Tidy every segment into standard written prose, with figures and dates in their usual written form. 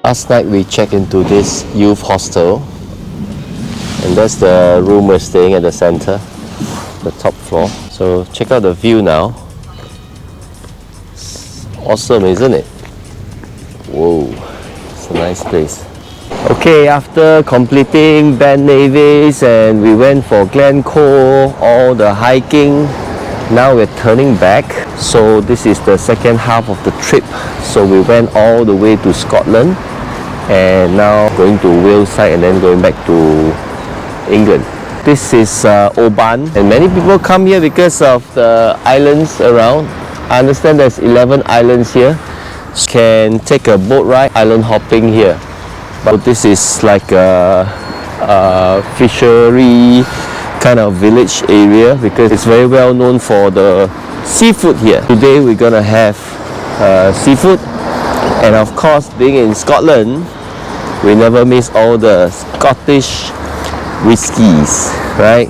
Last night we checked into this youth hostel, and that's the room we're staying at the center, the top floor. So check out the view now. It's awesome, isn't it? Whoa, it's a nice place. Okay, after completing Ben Nevis and we went for Glencoe, all the hiking, now we're turning back. So this is the second half of the trip. So we went all the way to Scotland and now going to Wales side and then going back to England. This is Oban, and many people come here because of the islands around. I understand there's 11 islands here. So you can take a boat ride, island hopping here. But this is like a fishery kind of village area because it's very well known for the seafood here. Today we're gonna have seafood, and of course, being in Scotland, we never miss all the Scottish whiskies, right?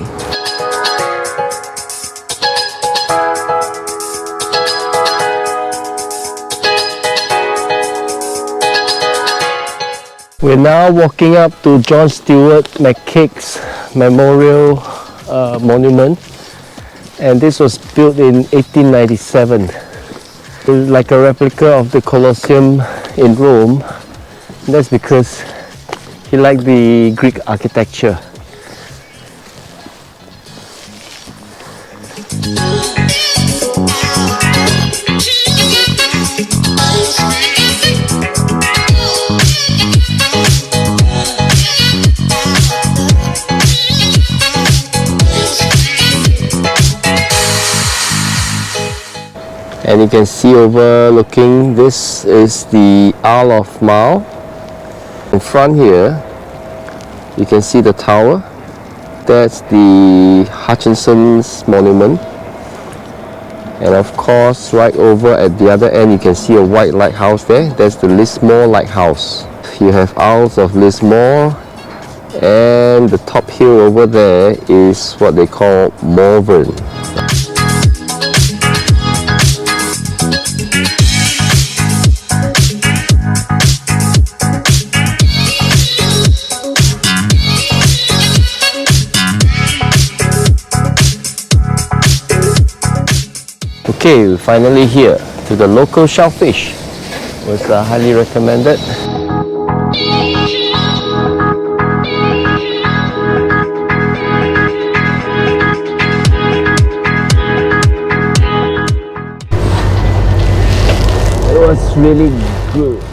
We're now walking up to John Stewart McCaig's Memorial Monument, and this was built in 1897. It's like a replica of the Colosseum in Rome. And that's because he liked the Greek architecture. And you can see overlooking, this is the Isle of Mull. In front here, you can see the tower. That's the Hutchinson's monument. And of course, right over at the other end, you can see a white lighthouse there. That's the Lismore Lighthouse. You have Isles of Lismore, and the top hill over there is what they call Morven. Okay, we're finally here to the local shellfish. It was highly recommended. It was really good.